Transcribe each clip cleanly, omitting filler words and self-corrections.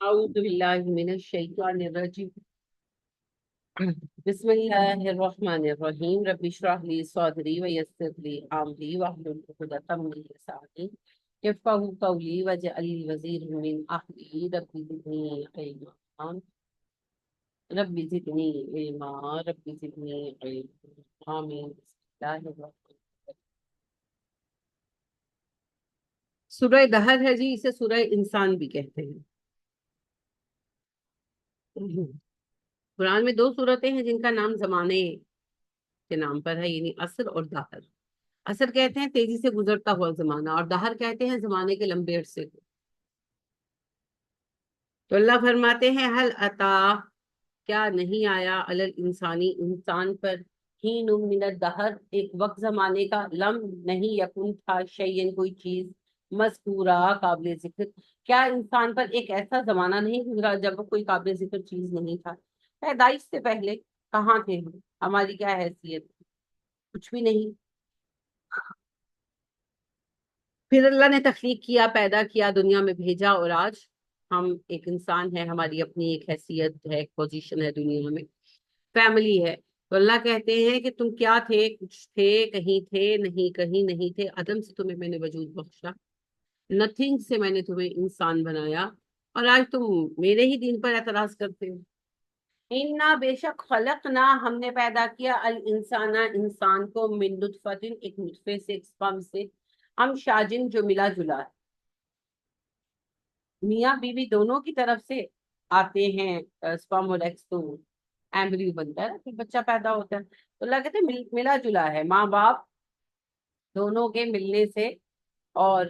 أعوذ بالله من الشيطان الرجيم بسم الله الرحمن الرحيم رب اشرح لي صدري ويسر لي أمري واحلل عقدة من لساني يفقهوا قولي واجعل لي وزيرا من أهلي رب زدني علما رب زدني علما رب زدني علما آمين بسم الله الرحمن سورہ دہر ہے جی، اسے سورہ انسان بھی کہتے ہیں۔ قرآن میں دو صورتیں ہیں جن کا نام زمانے کے نام پر ہے، یعنی عصر اور دہر۔ عصر کہتے ہیں تیزی سے گزرتا ہوا زمانہ، اور دہر کہتے ہیں زمانے کے لمبے عرصے کو۔ تو اللہ فرماتے ہیں حل عطا، کیا نہیں آیا علی الانسانی، انسان پر، حین من الدہر، ایک وقت زمانے کا، لم نہیں، یکن تھا، شیئن کوئی چیز، مذکورہ قابل ذکر، کیا انسان پر ایک ایسا زمانہ نہیں گزرا جب وہ کوئی قابل ذکر چیز نہیں تھا؟ پیدائش سے پہلے کہاں تھے ہم؟ ہماری کیا حیثیت؟ کچھ بھی نہیں۔ پھر اللہ نے تخلیق کیا، پیدا کیا، دنیا میں بھیجا، اور آج ہم ایک انسان ہے، ہماری اپنی ایک حیثیت ہے، ایک پوزیشن ہے دنیا میں، فیملی ہے۔ تو اللہ کہتے ہیں کہ تم کیا تھے؟ کچھ تھے، کہیں تھے نہیں، کہیں نہیں تھے، عدم سے تمہیں میں نے وجود بخشا، نتھنگ سے میں نے تمہیں انسان بنایا، اور آج تم میرے ہی دین پر اعتراض کرتے ہو۔ انا بے شک خلقنا، ہم نے پیدا کیا، الانسان انسان کو، من نطفۃ، ایک نطفے سے، ایک سپرم سے، ہم شاجن جو ملا جلا ہے، میاں بیوی دونوں کی طرف سے آتے ہیں سپرم اور ایگز، تو ایمبریو بنتا ہے، پھر بچہ پیدا ہوتا ہے۔ تو اللہ کہتے ہیں ملا جلا ہے، ماں باپ دونوں کے ملنے سے، اور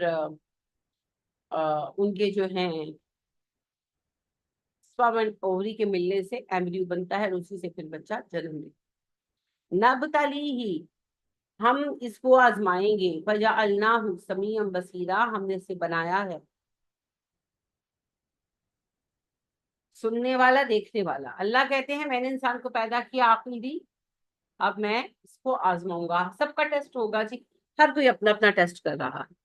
ان کے جو ہیں سپرم اینڈ اووری کے ملنے سے ایمبریو بنتا ہے، اور اسی سے پھر بچہ جنم لیتا ہے۔ نبتلیہ، ہم اس کو آزمائیں گے، فجعلناہ سمیعا بصیرا، ہم نے اسے بنایا ہے سننے والا، دیکھنے والا۔ اللہ کہتے ہیں میں نے انسان کو پیدا کیا، عقل دی، اب میں اس کو آزماؤں گا، سب کا ٹیسٹ ہوگا جی، ہر کوئی اپنا اپنا ٹیسٹ کر رہا ہے،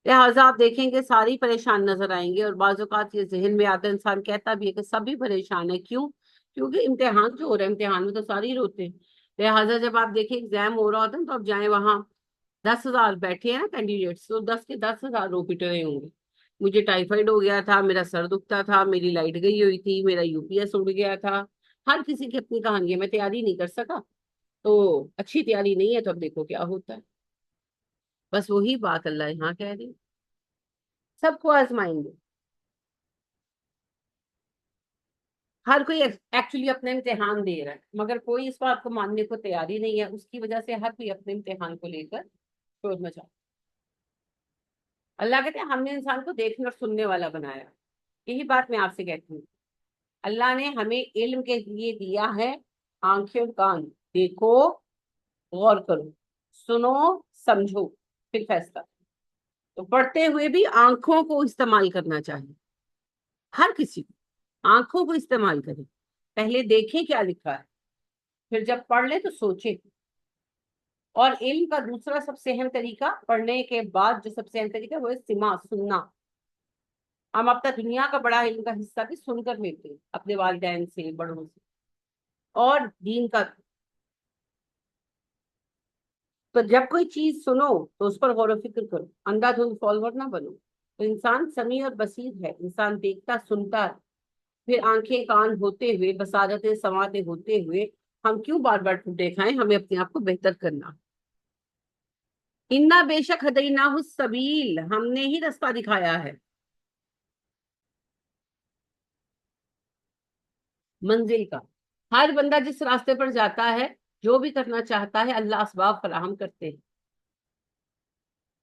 لہٰذا آپ دیکھیں گے ساری پریشان نظر آئیں گے، اور بعض اوقات یہ ذہن میں آتا ہے، انسان کہتا بھی ہے کہ سبھی پریشان ہے، کیوں؟ کیونکہ امتحان جو ہو رہا ہے، امتحان میں تو سارے ہی روتے ہیں، لہٰذا جب آپ دیکھیں ایگزام ہو رہا ہوتا ہے تو آپ جائیں وہاں، 10,000 بیٹھے ہیں نا کینڈیڈیٹس، تو 10 کے 10,000 رو پٹے ہوئے ہوں گے، مجھے ٹائیفائڈ ہو گیا تھا، میرا سر دکھتا تھا، میری لائٹ گئی ہوئی تھی، میرا یو پی ایس اڑ گیا تھا، ہر کسی کی اپنی کہانی ہے، میں تیاری نہیں کر سکا، تو اچھی تیاری نہیں ہے، تو اب دیکھو کیا ہوتا ہے۔ بس وہی بات اللہ یہاں کہہ رہی، سب کو آزمائیں گے، ہر کوئی ایکچولی اپنا امتحان دے رہا ہے، مگر کوئی اس بات کو ماننے کو تیاری نہیں ہے، اس کی وجہ سے ہر کوئی اپنے امتحان کو لے کر شور مچا۔ اللہ کہتے ہیں ہم نے انسان کو دیکھنے اور سننے والا بنایا۔ یہی بات میں آپ سے کہتی ہوں، اللہ نے ہمیں علم کے لیے دیا ہے آنکھیں اور کان، دیکھو، غور کرو، سنو، سمجھو، پھر فیصلہ۔ تو پڑھتے ہوئے بھی آنکھوں کو استعمال کرنا چاہیے، ہر کسی کو آنکھوں کو استعمال کریں، پہلے دیکھیں کیا لکھا ہے، پھر جب پڑھ لے تو سوچیں۔ اور علم کا دوسرا سب سے اہم طریقہ، پڑھنے کے بعد جو سب سے اہم طریقہ وہ ہے سماع، سننا۔ ہم اپنا دنیا کا بڑا علم کا حصہ بھی سن کر لیتے ہیں، اپنے والدین سے، بڑوں سے، اور دین کا۔ تو جب کوئی چیز سنو تو اس پر غور و فکر کرو، اندھا دھند فالوور نہ بنو۔ تو انسان سمیع اور بصیر ہے، انسان دیکھتا سنتا ہے، پھر آنکھیں کان ہوتے ہوئے، بصارتیں سماعتیں ہوتے ہوئے، ہم کیوں بار بار ٹوٹے کھائیں؟ ہمیں اپنے آپ کو بہتر کرنا۔ انا بے شک ہدیناہ السبیل، ہم نے ہی رستہ دکھایا ہے، منزل کا۔ ہر بندہ جس راستے پر جاتا ہے، جو بھی کرنا چاہتا ہے، اللہ اسباب فراہم کرتے ہیں،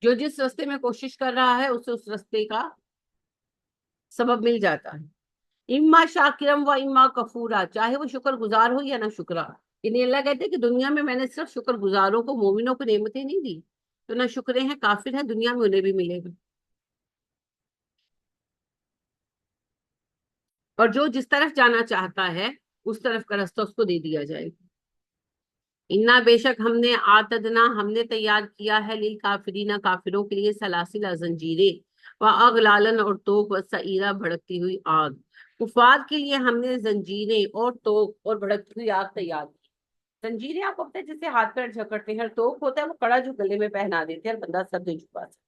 جو جس راستے میں کوشش کر رہا ہے اسے اس راستے کا سبب مل جاتا ہے۔ اما شاکرم و اما کفورا، چاہے وہ شکر گزار ہو یا نہ شکرا، یعنی اللہ کہتے ہیں کہ دنیا میں نے صرف شکر گزاروں کو، مومنوں کو نعمتیں نہیں دی، تو نہ شکرے ہیں، کافر ہیں، دنیا میں انہیں بھی ملے گا، اور جو جس طرف جانا چاہتا ہے اس طرف کا راستہ اس کو دے دیا جائے گا۔ انا بے شک ہم نے تیار کیا ہے للکافرین، کافروں کے لیے، سلاسل، زنجیریں، وَأَغْلَالًا اور توق، وَسَعِيرًا بھڑکتی ہوئی آگ۔ کفار کے لیے ہم نے زنجیریں اور توق اور بھڑکتی ہوئی آگ تیار کی۔ زنجیریں آپ کو پتہ ہے جسے ہاتھ پیر جکڑتے ہیں، اور توق ہوتا ہے وہ کڑا جو گلے میں پہنا دیتے ہیں اور بندہ سر نہیں جھکا سکتا۔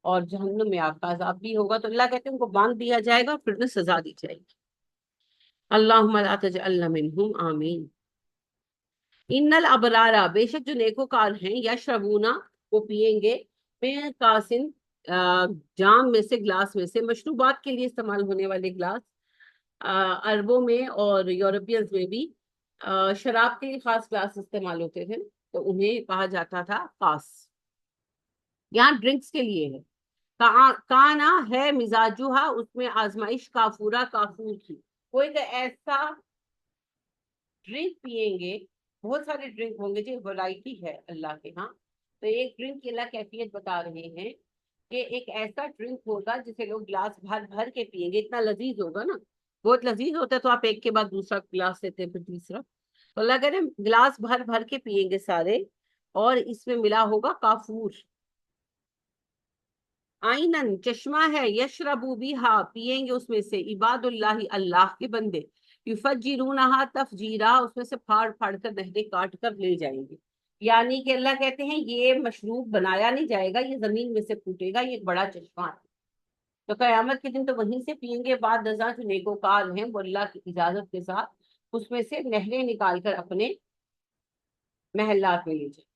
اور جہنم میں آگ کا عذاب بھی ہوگا، تو اللہ کہتے ہیں ان کو باندھ دیا جائے گا، پھر انہیں سزا دی جائے گی۔ اللہم لا تجعلنا منہم، آمین۔ ان الابرارا، بے شک جو نیکوکار ہیں، یشربونا وہ پیئیں گے، من کاسن جام میں سے، گلاس میں سے، مشروبات کے لیے استعمال ہونے والے گلاس۔ عربوں میں اور یورپینز میں بھی شراب کے لیے خاص گلاس استعمال ہوتے تھے، تو انہیں کہا جاتا تھا کاس۔ یہاں ڈرنکس کے لیے ہے۔ کانا ہے مزاجوہا، اس میں آزمائش کافورا، کافور کی۔ کوئی تو ایسا ڈرنک پیئیں گے، بہت سارے ڈرنک ہوں گے جی، ورائٹی ہے اللہ کے ہاں، تو ایک ڈرنک کی اللہ کیفیت بتا رہے ہیں کہ ایک ایسا ڈرنک ہوگا جسے لوگ گلاس بھر بھر کے پیئیں گے، اتنا لذیذ ہوگا نا، بہت لذیذ ہوتا ہے، تو آپ ایک کے بعد دوسرا گلاس لیتے ہیں، پھر تیسرا، تو اللہ کہہ رہے ہیں گلاس بھر بھر کے پیئیں گے سارے، اور اس میں ملا ہوگا کافور۔ آئینن چشمہ ہے، یشربو بیہا پیئیں گے اس میں سے، عباد اللہ اللہ کے بندے، یفجرونہا تفجیرا اس میں سے پھاڑ پھاڑ کر نہریں کاٹ کر لے جائیں گے۔ یعنی کہ اللہ کہتے ہیں یہ مشروب بنایا نہیں جائے گا، یہ زمین میں سے پھوٹے گا، یہ ایک بڑا چشمہ ہے، تو قیامت کے دن تو وہیں سے پیئیں گے۔ بعد ازاں جو نیکوکار ہیں وہ اللہ کی اجازت کے ساتھ اس میں سے نہریں نکال کر اپنے محلات میں لے جائیں۔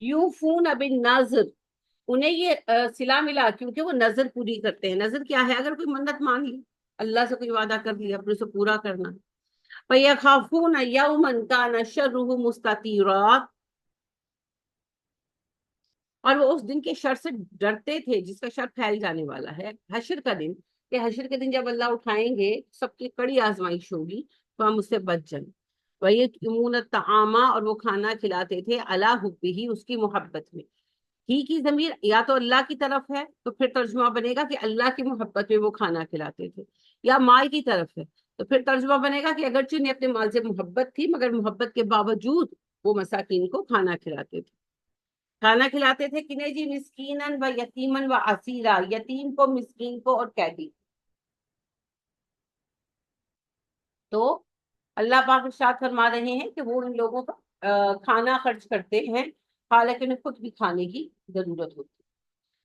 یوفون بالنذر، انہیں یہ صلہ ملا کیونکہ وہ نظر پوری کرتے ہیں۔ نظر کیا ہے؟ اگر کوئی منت مان لی، اللہ سے کوئی وعدہ کر لیا، پھر اسے پورا کرنا۔ فَيَخَافُونَ يَوْمًا كَانَ شَرُّهُ مُسْتَطِيرًا، اور وہ اس دن کے شر سے ڈرتے تھے جس کا شر پھیل جانے والا ہے، حشر کا دن، کہ حشر کے دن جب اللہ اٹھائیں گے سب کی کڑی آزمائش ہوگی، تو ہم اس سے بچ جائیں۔ وَيَطْعِمُونَ الطَّعَامَ، اور وہ کھانا کھلاتے تھے، عَلَىٰ حُبِّهِ اس کی محبت میں۔ ہی کی ضمیر یا تو اللہ کی طرف ہے تو پھر ترجمہ بنے گا کہ اللہ کی محبت میں وہ کھانا کھلاتے تھے، یا مال کی طرف ہے تو پھر ترجمہ بنے گا کہ اگرچہ انہیں اپنے مال سے محبت تھی مگر محبت کے باوجود وہ مساکین کو کھانا کھلاتے تھے۔ کھانا کھلاتے تھے کنہیں جی؟ مسکینن و یتیمن و اسیرا، یتیم کو، مسکین کو، اور قیدی۔ تو اللہ پاک ارشاد فرما رہے ہیں کہ وہ ان لوگوں کا کھانا خرچ کرتے ہیں حالانکہ انہیں خود بھی کھانے کی ضرورت ہوتی ہے،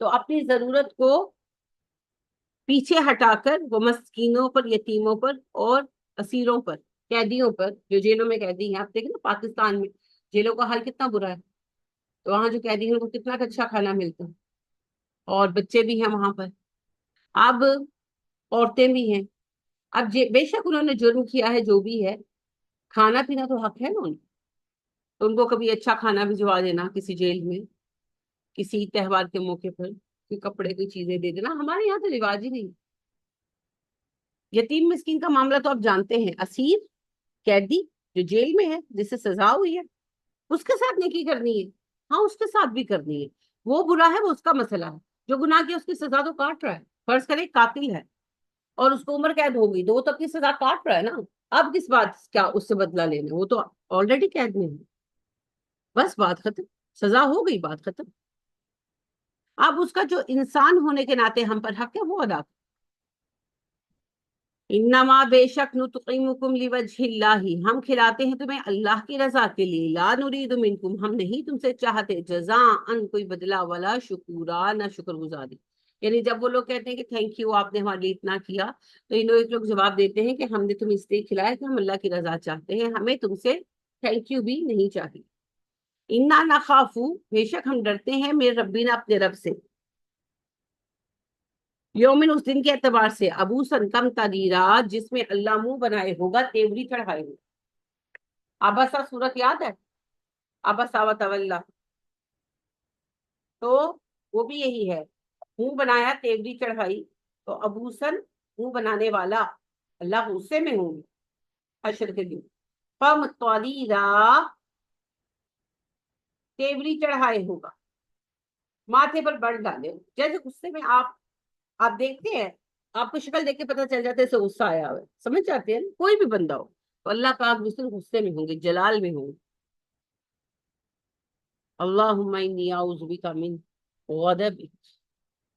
تو اپنی ضرورت کو پیچھے ہٹا کر وہ مسکینوں پر، یتیموں پر، اور اسیروں پر، قیدیوں پر، جو جیلوں میں قیدی ہیں۔ آپ دیکھیں نا پاکستان میں جیلوں کا حال کتنا برا ہے، تو وہاں جو قیدی ہیں ان کو کتنا اچھا کھانا ملتا ہے، اور بچے بھی ہیں وہاں پر، اب عورتیں بھی ہیں۔ اب بے شک انہوں نے جرم کیا ہے، جو بھی ہے، کھانا پینا تو حق ہے نا ان کو، تو ان کو کبھی اچھا کھانا بھجوا دینا کسی جیل میں، کسی تہوار کے موقع پر کوئی کپڑے کی چیزیں دے دینا، ہمارے یہاں تو رواج ہی نہیں۔ یتیم مسکین کا معاملہ تو آپ جانتے ہیں، اسیر، قیدی جو جیل میں ہے جسے سزا ہوئی ہے، اس کے ساتھ نیکی کرنی ہے، ہاں اس کے ساتھ بھی کرنی ہے، وہ برا ہے وہ اس کا مسئلہ ہے، جو گناہ کیا اس کی سزا تو کاٹ رہا ہے۔ فرض کرے قاتل ہے اور اس کو عمر قید ہو گئی، تو وہ تو اپنی سزا کاٹ رہا ہے نا، اب کس بات کیا اس سے بدلہ لینا، وہ تو آلریڈی قید میں ہے، بس بات ختم، سزا ہو گئی، بات ختم۔ اب اس کا جو انسان ہونے کے ناطے ہم پر حق ہے وہ ادا۔ انما بے شک نطعمکم لوجہ اللہ، ہم کھلاتے ہیں تمہیں اللہ کی رضا کے لیے، لا نرید منکم، ہم نہیں تم سے چاہتے، جزاء کوئی بدلہ، ولا شکورا نہ شکر گزاری۔ یعنی جب وہ لوگ کہتے ہیں کہ تھینک یو آپ نے ہمارے لیے اتنا کیا، تو ان لوگ جواب دیتے ہیں کہ ہم نے تمہیں اس لیے کھلایا کہ ہم اللہ کی رضا چاہتے ہیں، ہمیں تم سے تھینک یو بھی نہیں چاہیے۔ انا نخاف، بے شک ہم ڈرتے ہیں، میرے ربنا اپنے رب سے، یومن اس دن کے اعتبار سے، ابوسن کم تدیرا جس میں اللہ منہ بنائے ہوگا، تیوری چڑھائے ہوگا۔ ابسا صورت یاد ہے، ابسا و تولا، تو وہ بھی یہی ہے، منہ بنایا، تیوری چڑھائی، تو ابوسن منہ بنانے والا، اللہ غصے میں ہوں گے حشر کے دن۔ قم تولیرا، تیوری چڑھائے ہوگا، ماتھے پر بڑھ ڈالے، جیسے غصے میں آپ دیکھتے ہیں، آپ کو شکل دیکھ کے پتہ چل جاتا ہے اسے غصہ آیا ہوا ہے، سمجھ جاتے ہیں کوئی بھی بندہ ہو، تو اللہ پاک بالکل غصے میں ہوں گے، جلال میں ہوں گے۔ اللہم انی اعوذ بک من غضبک،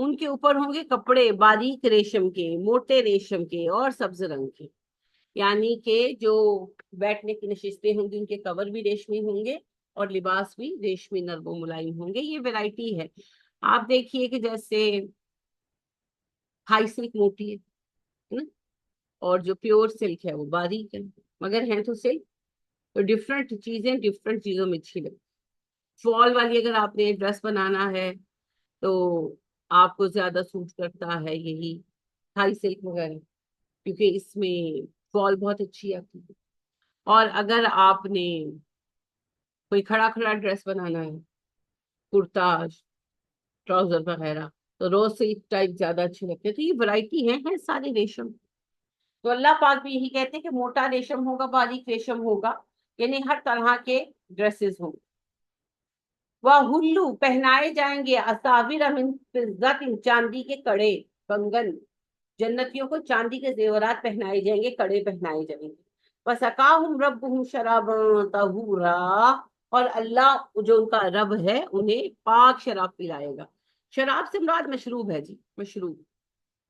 ان کے اوپر ہوں گے کپڑے باریک ریشم کے، موٹے ریشم کے اور سبز رنگ کے، یعنی کہ جو بیٹھنے کی نشستیں ہوں گی ان کے کور بھی ریشمی ہوں گے اور لباس بھی ریشمی نرم و ملائم ہوں گے۔ یہ ویرائٹی ہے۔ آپ دیکھیے کہ جیسے ہائی سلک موٹی ہے نا، اور جو پیور سلک ہے وہ باریک ہے، مگر ہیں تو سلک، تو ڈفرنٹ چیزیں ڈفرنٹ چیزوں میں اچھی لگتی۔ فال والی اگر آپ نے ڈریس بنانا ہے تو آپ کو زیادہ سوٹ کرتا ہے یہی ہائی سلک وغیرہ، کیونکہ اس میں فال بہت اچھی آتی ہے۔ اور اگر آپ نے کوئی کھڑا کھڑا ڈریس بنانا ہے، کرتا ٹراؤزر وغیرہ، تو رو سلک ٹائپ زیادہ اچھے لگتے ہیں۔ تو یہ ورائٹی ہے سارے ریشم۔ تو اللہ پاک بھی یہی کہتے ہیں کہ موٹا ریشم ہوگا، باریک ریشم ہوگا، یعنی ہر طرح کے ڈریسز ہوں۔ وَهُلُّ پہنائے جائیں گے، اساور من فضۃ چاندی کے کڑے، کنگن، جنتیوں کو چاندی کے زیورات پہنائے جائیں گے، کڑے پہنائے جائیں گے۔ وَسَقَاهُمْ رَبُّهُمْ شَرَابًا طَهُورًا اور اللہ جو ان کا رب ہے انہیں پاک شراب پلائے گا۔ شراب سے مراد مشروب ہے جی، مشروب،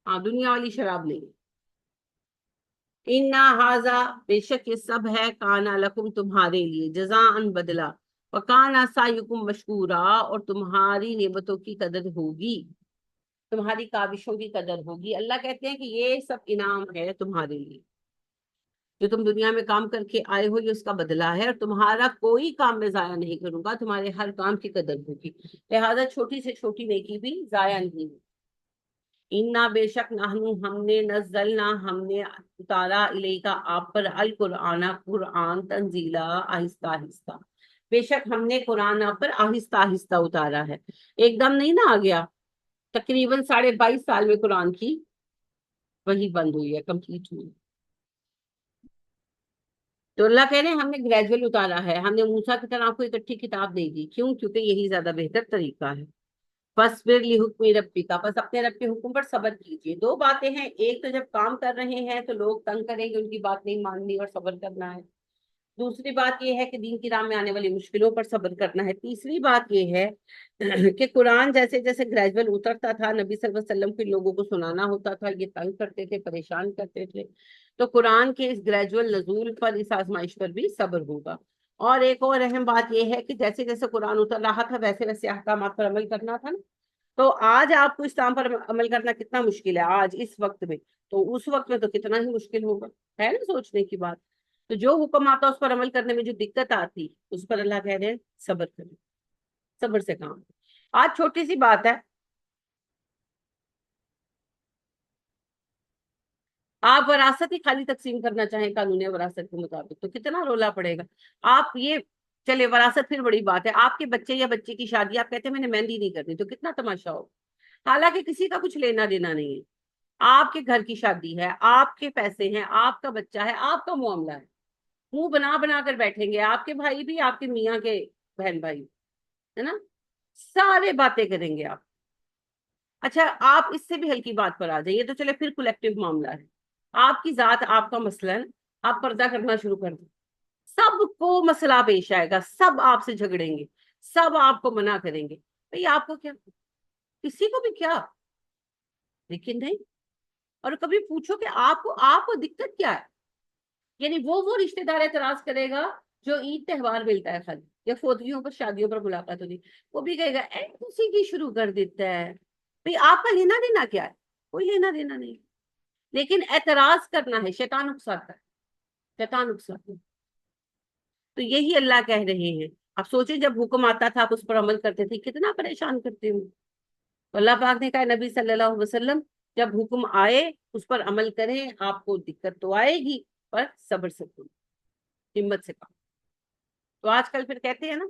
ہاں دنیا والی شراب نہیں۔ اِنَّ هَذَا بے شک یہ سب ہے، کانا لکم تمہارے لیے، جزاءً بدلہ، وَكَانَ سَعْيُكُمْ مَشْكُورًا اور تمہاری نعمتوں کی قدر ہوگی، تمہاری کاوشوں کی قدر ہوگی۔ اللہ کہتے ہیں کہ یہ سب انعام ہے تمہارے لیے، جو تم دنیا میں کام کر کے آئے ہو یہ اس کا بدلہ ہے، اور تمہارا کوئی کام میں ضائع نہیں کروں گا، تمہارے ہر کام کی قدر ہوگی، لہذا چھوٹی سے چھوٹی نیکی بھی ضائع نہیں ہوگی۔ انا بے شک نحنو ہم نے، نزلنا ہم نے اتارا، الیکا آپ پر، القرآن قرآن، تنزیلا آہستہ آہستہ، بے شک ہم نے قرآن آپ پر آہستہ آہستہ اتارا ہے، ایک دم نہیں نہ آ گیا۔ تقریباً 22.5 سال میں قرآن کی وہی بند ہوئی ہے، کمپلیٹ ہوئی۔ تو اللہ کہہ رہے ہیں ہم نے گریجول اتارا ہے، ہم نے موسیٰ کی طرح آپ کو اکٹھی کتاب دے دی، کیوں؟ کیونکہ یہی زیادہ بہتر طریقہ ہے۔ فَاصْبِرْ لِحُکْمِ رَبِّکَ بس اپنے رب کے حکم پر صبر کیجیے۔ دو باتیں ہیں، ایک تو جب کام کر رہے ہیں تو لوگ تنگ کریں گے، ان کی بات نہیں ماننی اور صبر کرنا ہے۔ دوسری بات یہ ہے کہ دین کی راہ میں آنے والی مشکلوں پر صبر کرنا ہے۔ تیسری بات یہ ہے کہ قرآن جیسے جیسے گریجول اترتا تھا، نبی صلی اللہ علیہ وسلم کے لوگوں کو سنانا ہوتا تھا، یہ تنگ کرتے تھے، پریشان کرتے تھے، تو قرآن کے اس گریجول نزول پر، اس آزمائش پر بھی صبر ہوگا۔ اور ایک اور اہم بات یہ ہے کہ جیسے جیسے قرآن اتر رہا تھا ویسے ویسے احکامات پر عمل کرنا تھا نا۔ تو آج آپ کو اسلام پر عمل کرنا کتنا مشکل ہے آج اس وقت میں، تو اس وقت میں تو کتنا ہی مشکل ہوگا، ہے نا سوچنے کی بات۔ تو جو حکم آتا اس پر عمل کرنے میں جو دقت آتی اس پر اللہ کہہ رہے ہیں صبر کریں، صبر سے کام۔ آج چھوٹی سی بات ہے، آپ وراثت ہی خالی تقسیم کرنا چاہیں قانون وراثت کے مطابق تو کتنا رولا پڑے گا۔ آپ یہ چلے وراثت پھر بڑی بات ہے، آپ کے بچے یا بچے کی شادی، آپ کہتے ہیں میں نے مہندی نہیں کرنی، تو کتنا تماشا ہو، حالانکہ کسی کا کچھ لینا دینا نہیں ہے، آپ کے گھر کی شادی ہے، آپ کے پیسے ہیں، آپ کا بچہ ہے، آپ کا معاملہ ہے، منہ بنا بنا کر بیٹھیں گے، آپ کے بھائی بھی، آپ کے میاں کے بہن بھائی، ہے نا، سارے باتیں کریں گے آپ۔ اچھا آپ اس سے بھی ہلکی بات پر آ جائیے، تو چلے پھر کولیکٹیو معاملہ ہے، آپ کی ذات، آپ کا مثلا آپ پردہ کرنا شروع کر دیں، سب کو مسئلہ پیش آئے گا، سب آپ سے جھگڑیں گے، سب آپ کو منع کریں گے، بھئی آپ کو کیا، کسی کو بھی کیا، لیکن نہیں۔ اور کبھی پوچھو کہ آپ کو دقت کیا ہے، یعنی وہ رشتہ دار اعتراض کرے گا جو عید تہوار ملتا ہے خالی، یا فوتگیوں پر شادیوں پر ملاقات ہوتی، وہ بھی کہے گا اے اسی کی شروع کر دیتا ہے، بھئی آپ کا لینا دینا کیا ہے، کوئی لینا دینا نہیں، لیکن اعتراض کرنا ہے، شیطان اکساتا ہے، شیطان اکساتا ہے۔ تو یہی اللہ کہہ رہے ہیں، آپ سوچیں جب حکم آتا تھا آپ اس پر عمل کرتے تھے، کتنا پریشان کرتے ہوں۔ تو اللہ پاک نے کہا نبی صلی اللہ علیہ وسلم جب حکم آئے اس پر عمل کریں، آپ کو دقت تو آئے گی پر صبر سے کرو، ہمت سے کام۔ تو آج کل پھر کہتے ہیں نا،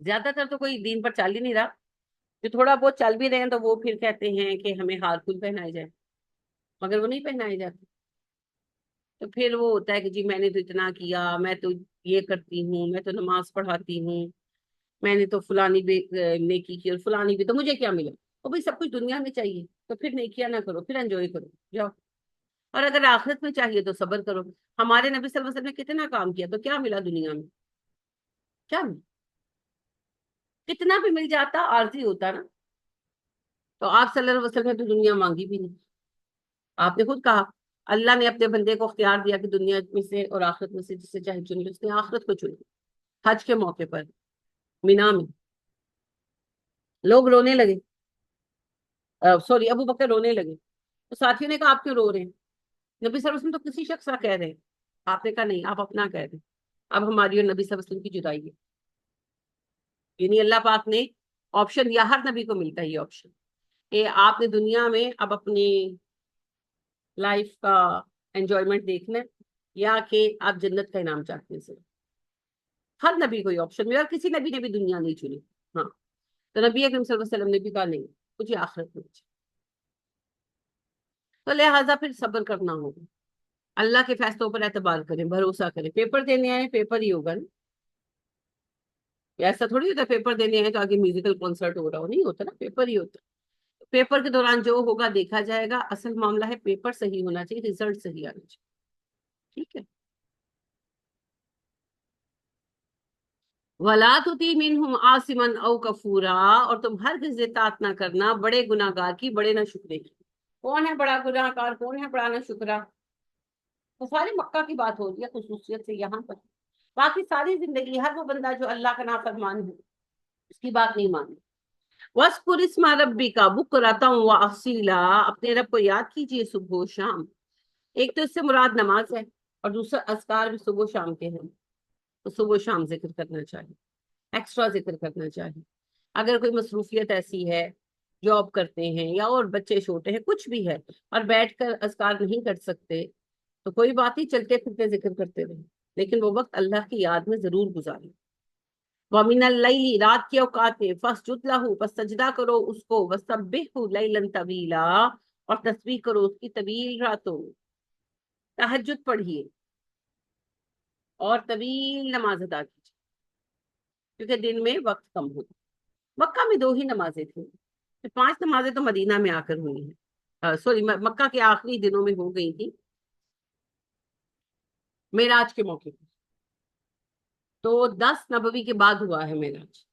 زیادہ تر تو کوئی دین پر چل ہی نہیں رہا، جو تھوڑا بہت چل بھی رہے ہیں تو وہ پھر کہتے ہیں کہ ہمیں ہار پھول پہنائے جائے، مگر وہ نہیں پہنائے جاتے۔ تو پھر وہ ہوتا ہے کہ جی میں نے تو اتنا کیا، میں تو یہ کرتی ہوں، میں تو نماز پڑھاتی ہوں، میں نے تو فلانی بھی نیکی کی اور فلانی بھی، تو مجھے کیا ملا؟ تو بھائی سب کچھ دنیا میں چاہیے تو پھر نیکیاں نہ کرو، پھر انجوائے کرو، جاؤ۔ اور اگر آخرت میں چاہیے تو صبر کرو۔ ہمارے نبی صلی اللہ علیہ وسلم نے کتنا کام کیا، تو کیا ملا دنیا میں؟ کیا ملا؟ کتنا بھی مل جاتا عارضی ہوتا نا. تو آپ صلی اللہ علیہ وسلم نے تو دنیا مانگی بھی نہیں. آپ نے خود کہا اللہ نے اپنے بندے کو اختیار دیا کہ دنیا میں سے اور آخرت میں سے جس سے چاہے چن لے. اس نے آخرت کو چنی. حج کے موقع پر مینا میں لوگ رونے لگے. سوری ابو بکر رونے لگے. تو ساتھیوں نے کہا آپ کیوں رو رہے ہیں؟ نبی صلی اللہ علیہ وسلم تو کسی شخص کا کہہ رہے ہیں. آپ نے کہا نہیں آپ اپنا کہہ رہے ہیں. اب ہماری اور نبی صلی اللہ علیہ وسلم کی جدائی ہے. یعنی اللہ پاک نے آپشن دیا. ہر نبی کو ملتا ہے یہ آپشن کہ آپ نے دنیا میں اب اپنی لائف کا انجوائمنٹ دیکھنا ہے یا کہ آپ جنت کا انعام چاہتے ہیں. صرف ہر نبی کو یہ آپشن ملا. اور کسی نبی نے بھی دنیا نہیں چنی. ہاں تو نبی اکرم صلی اللہ علیہ وسلم نے بھی کہا نہیں مجھے آخرت میں. تو لہٰذا پھر صبر کرنا ہوگا. اللہ کے فیصلوں پر اعتبار کریں, بھروسہ کریں. پیپر دینے آئے پیپر ہی ہوگا نا. ایسا تھوڑی ہوتا ہے پیپر دینے آئے تو آگے میوزیکل کنسرٹ ہو رہا ہو. نہیں ہوتا نا, پیپر ہی ہوتا. پیپر کے دوران جو ہوگا دیکھا جائے گا. اصل معاملہ ہے پیپر صحیح ہونا چاہیے, ریزلٹ صحیح آنا چاہیے. ٹھیک ہے. وَلَا تُطِعْ مِنْهُمْ عَاصِمًا أَوْ كَفُورًا, اور تم ہرگز اطاعت نہ کرنا بڑے گناہ گار کی, بڑے نہ شکرے کی. کون ہے بڑا گناہ گار, کون ہے بڑا نہ شکرا؟ تو ساری مکہ کی بات ہو رہی ہے خصوصیت سے یہاں پر. باقی ساری زندگی ہر وہ بندہ جو اللہ کا نافرمان ہے اس کی بات نہیں مانی. وَاذْكُرِ اسْمَ رَبِّكَ بُكْرَةً وَأَصِيلًا, اپنے رب کو یاد کیجئے صبح و شام. ایک تو اس سے مراد نماز ہے اور دوسرا اذکار بھی صبح و شام کے ہیں. تو صبح و شام ذکر کرنا چاہیے, ایکسٹرا ذکر کرنا چاہیے. اگر کوئی مصروفیت ایسی ہے, جاب کرتے ہیں یا اور بچے چھوٹے ہیں, کچھ بھی ہے, اور بیٹھ کر اذکار نہیں کر سکتے تو کوئی بات نہیں, چلتے پھرتے ذکر کرتے رہے, لیکن وہ وقت اللہ کی یاد میں ضرور گزارے. وَمِنَ اللَّيْلِ, رات کے اوقات میں, فَاسْجُدْ لَهُ, پس سجدہ کرو اس کو, وَسَبِّحْهُ لَيْلًا طَوِيلًا, اور تسبیح کرو اس کی طویل راتوں. تہجد پڑھیے اور طویل نماز ادا کیجیے کیونکہ دن میں وقت کم ہوتا. مکہ میں 2 ہی نمازیں تھیں, 5 نمازیں تو مدینہ میں آ کر ہوئی ہیں. سوری مکہ کے آخری دنوں میں ہو گئی تھی معراج کے موقع پر. تو 10 نبوی کے بعد ہوا ہے معراج,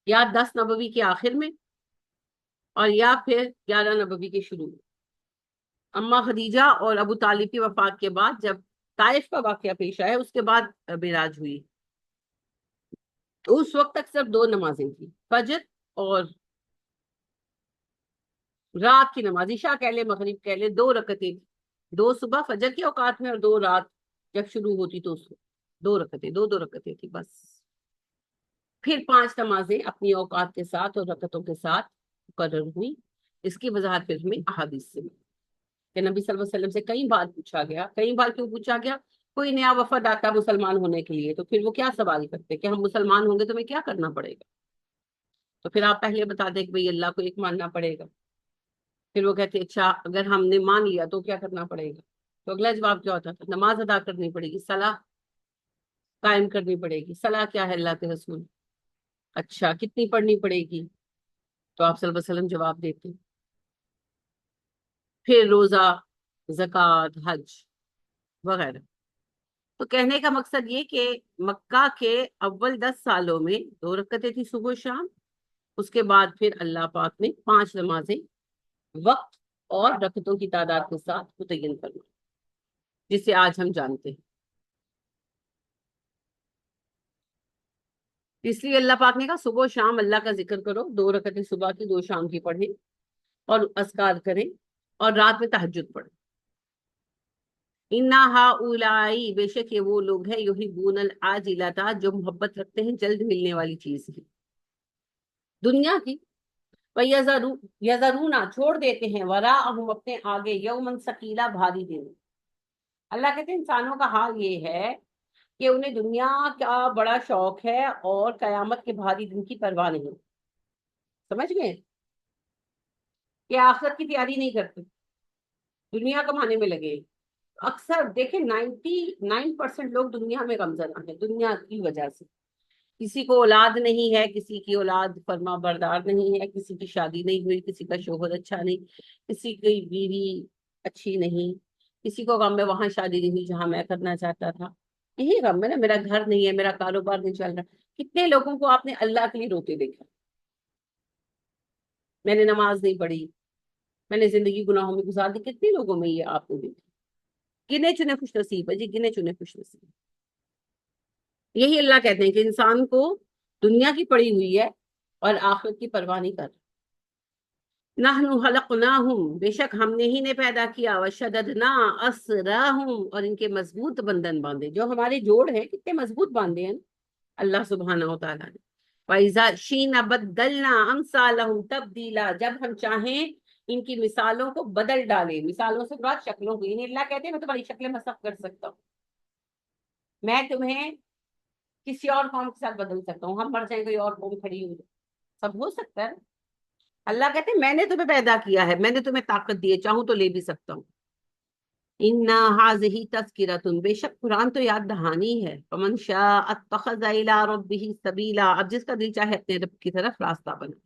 یا 10 نبوی کے آخر میں, اور یا پھر 11 نبوی کے شروع میں. اما خدیجہ اور ابو طالب کی وفات کے بعد جب طائف کا واقعہ پیش آیا اس کے بعد معراج ہوئی. اس وقت تک صرف 2 نمازیں تھی, فجر اور رات کی نماز, عشاء کہہ لے مغرب کہہ لے, 2 رکعتیں, 2 صبح فجر کے اوقات میں اور 2 رات جب شروع ہوتی تو اس وقت 2 رکعتیں, 2 رکعتیں تھی بس. پھر 5 نمازیں اپنی اوقات کے ساتھ اور رکعتوں کے ساتھ مقرر ہوئی. اس کی وضاحت پھر ہمیں احادیث سے ملی کہ نبی صلی اللہ علیہ وسلم سے کئی بار پوچھا گیا. کئی بار کیوں پوچھا گیا؟ کوئی نیا وفد آتا مسلمان ہونے کے لیے تو پھر وہ کیا سوال کرتے کہ ہم مسلمان ہوں گے تو ہمیں کیا کرنا پڑے گا. تو پھر آپ پہلے بتا دیں کہ بھئی اللہ کو ایک ماننا پڑے گا. پھر وہ کہتے اچھا اگر ہم نے مان لیا تو کیا کرنا پڑے گا؟ تو اگلا جواب کیا ہوتا تھا؟ نماز ادا کرنی پڑے گی, صلاح قائم کرنی پڑے گی. صلاح کیا ہے اللہ کے رسول؟ اچھا کتنی پڑھنی پڑے گی؟ تو آپ صلی اللہ علیہ وسلم جواب دیتے. پھر روزہ, زکوٰۃ, حج وغیرہ. تو کہنے کا مقصد یہ کہ مکہ کے اول 10 سالوں میں 2 رکعتیں تھی صبح و شام. اس کے بعد پھر اللہ پاک نے 5 نمازیں وقت اور رکعتوں کی تعداد کے ساتھ متعین کرنا, جسے آج ہم جانتے ہیں. اس لیے اللہ پاک نے کہا صبح و شام اللہ کا ذکر کرو, 2 رکعتیں صبح کی 2 شام کی پڑھیں اور اذکار کریں, اور رات میں تہجد پڑھیں. اِنَّ هَٰؤُلَاءِ, بے شک یہ وہ لوگ ہیں, یُحِبُّونَ الْعَاجِلَةَ, جو محبت رکھتے ہیں جلد ملنے والی چیز کی, دنیا کی. وَيَذَرُونَ, چھوڑ دیتے ہیں, وَرَاءَهُمْ, اپنے آگے, یومًا ثقیلا, بھاری دن. اللہ کہتے ہیں انسانوں کا حال یہ ہے کہ انہیں دنیا کا بڑا شوق ہے اور قیامت کے بھاری دن کی پرواہ نہیں. سمجھ گئے کہ آخرت کی تیاری نہیں کرتے, دنیا کمانے میں لگے. اکثر دیکھیں 99% لوگ دنیا میں غمزدہ ہیں, دنیا کی وجہ سے. کسی کو اولاد نہیں ہے, کسی کی اولاد فرما بردار نہیں ہے, کسی کی شادی نہیں ہوئی, کسی کا شوہر اچھا نہیں, کسی کی بیوی اچھی نہیں, کسی کو غم میں وہاں شادی نہیں ہوئی جہاں میں کرنا چاہتا تھا. یہی غم ہے نا, میرا گھر نہیں ہے, میرا کاروبار نہیں چل رہا. کتنے لوگوں کو آپ نے اللہ کے لیے روتے دیکھا؟ میں نے نماز نہیں پڑھی، میں نے زندگی گناہوں میں گزار دی، کتنے لوگوں میں یہ آپ نے دیکھا؟ گنے چنے خوش نصیب ہے جی، گنے چنے خوش نصیب۔ یہی اللہ کہتے ہیں کہ انسان کو دنیا کی پڑی ہوئی ہے اور آخرت کی پرواہ نہیں کر۔ نحن خلقناہم، بے شک ہم نے ہی نے پیدا کیا، وشددنا اسرہم، اور ان کے مضبوط بندھن باندھے، جو ہمارے جوڑ ہیں کتنے مضبوط باندھے ہیں اللہ سبحانہ و تعالیٰ نے۔ وَإِذَا شِئْنَا بَدَّلْنَا أَمْثَالَهُمْ تَبْدِيلًا، جب ہم چاہیں ان کی مثالوں کو بدل ڈالیں، مثالوں سے بعد شکلوں کو، یعنی اللہ کہتے ہیں میں تمہاری شکلیں مسخ کر سکتا ہوں، میں تمہیں کسی اور قوم کے ساتھ بدل سکتا ہوں، ہم مر جائیں کوئی اور قوم کھڑی ہو جائے، سب ہو سکتا ہے۔ اللہ کہتے ہیں میں نے تمہیں پیدا کیا ہے، میں نے تمہیں طاقت دی ہے، چاہوں تو لے بھی سکتا ہوں۔ اِنَّا هَٰذِهِ تَذْکِرَةٌ، بے شک قرآن تو یاد دہانی ہے، فَمَن شَاءَ اتَّخَذَ إِلَىٰ رَبِّهِ سَبِیلًا، اب جس کا دل چاہے اپنے رب کی طرف راستہ بنا۔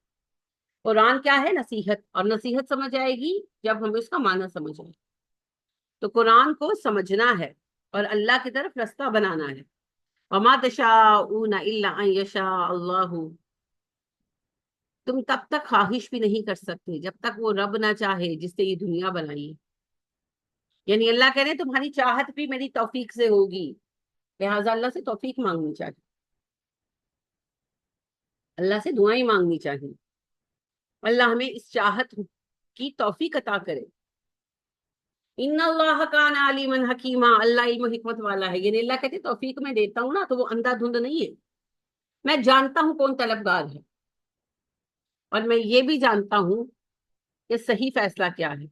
قرآن کیا ہے؟ نصیحت، اور نصیحت سمجھ آئے گی جب ہم اس کا معنی سمجھ آئے، تو قرآن کو سمجھنا ہے اور اللہ کی طرف راستہ بنانا ہے۔ وَمَا تَشَاءُونَ إِلَّا أَن يَشَاءَ اللَّهُ، تم تب تک خواہش بھی نہیں کر سکتے جب تک وہ رب نہ چاہے جس نے یہ دنیا بنائی ہے۔ یعنی اللہ کہہ رہے ہیں تمہاری چاہت بھی میری توفیق سے ہوگی، لہٰذا اللہ سے توفیق مانگنی چاہیے، اللہ سے دعائیں مانگنی چاہیے، اللہ ہمیں اس چاہت کی توفیق عطا کرے۔ ان اللہ کان علیما حکیما، اللہ علم و حکمت والا ہے، یعنی اللہ کہتے ہیں توفیق میں دیتا ہوں نا تو وہ اندھا دھند نہیں ہے، میں جانتا ہوں کون طلبگار ہے، اور میں یہ بھی جانتا ہوں کہ صحیح فیصلہ کیا ہے،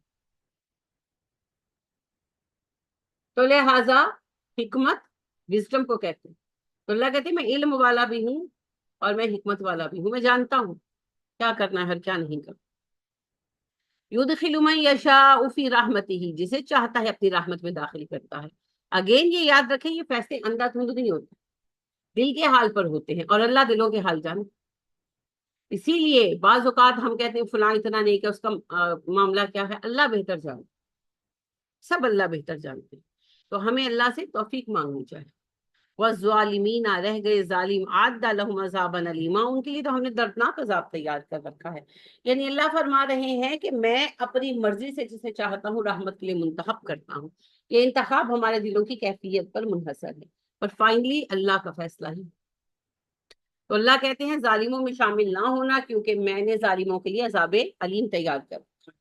تو لہٰذا حکمت وزڈم کو کہتے ہیں۔ تو اللہ کہتے ہیں میں علم والا بھی ہوں اور میں حکمت والا بھی ہوں، میں جانتا ہوں کیا کرنا ہے اور کیا نہیں کرنا۔ یدخل من یشاء فی رحمتہ، جسے چاہتا ہے اپنی رحمت میں داخل کرتا ہے۔ اگین یہ یاد رکھیں یہ فیصلے اندھا دھند نہیں ہوتے، دل کے حال پر ہوتے ہیں، اور اللہ دلوں کے حال جانتے۔ اسی لیے بعض اوقات ہم کہتے ہیں فلاں اتنا نہیں کہ اس کا معاملہ کیا ہے، اللہ بہتر جانتے، سب اللہ بہتر جانتے ہیں، تو ہمیں اللہ سے توفیق مانگنی چاہیے۔ والظالمین، رہ گئے ظالم، اعد لهم عذابا الیما، ان کے لیے تو ہم نے دردناک عذاب تیار کر رکھا ہے۔ یعنی اللہ فرما رہے ہیں کہ میں اپنی مرضی سے جسے چاہتا ہوں رحمت کے لیے منتخب کرتا ہوں، یہ انتخاب ہمارے دلوں کی کیفیت پر منحصر ہے، اور فائنلی اللہ کا فیصلہ ہے۔ تو اللہ کہتے ہیں ظالموں میں شامل نہ ہونا، کیونکہ میں نے ظالموں کے لیے عذاب علیم تیار کر رکھا۔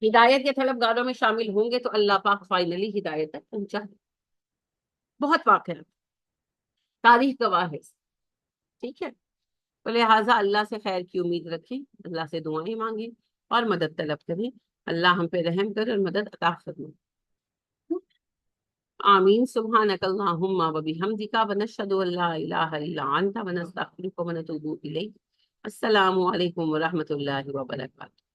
ہدایت کے طلبگاروں میں شامل ہوں گے تو اللہ پاک فائنلی ہدایت تک پہنچا ہے، بہت واقعہ تاریخ گواہ ہے، ٹھیک ہے۔ تو لہٰذا اللہ سے خیر کی امید رکھیں، اللہ سے دعائیں مانگیں اور مدد طلب کریں، اللہ ہم پہ رحم کرے اور مدد عطا فرمائے۔ آمین۔ سبحانک اللہم و بحمدک ونشہد ان لا الہ الا انت ونستغفرک ونتوب الیک۔ السلام علیکم ورحمۃ اللہ وبرکاتہ۔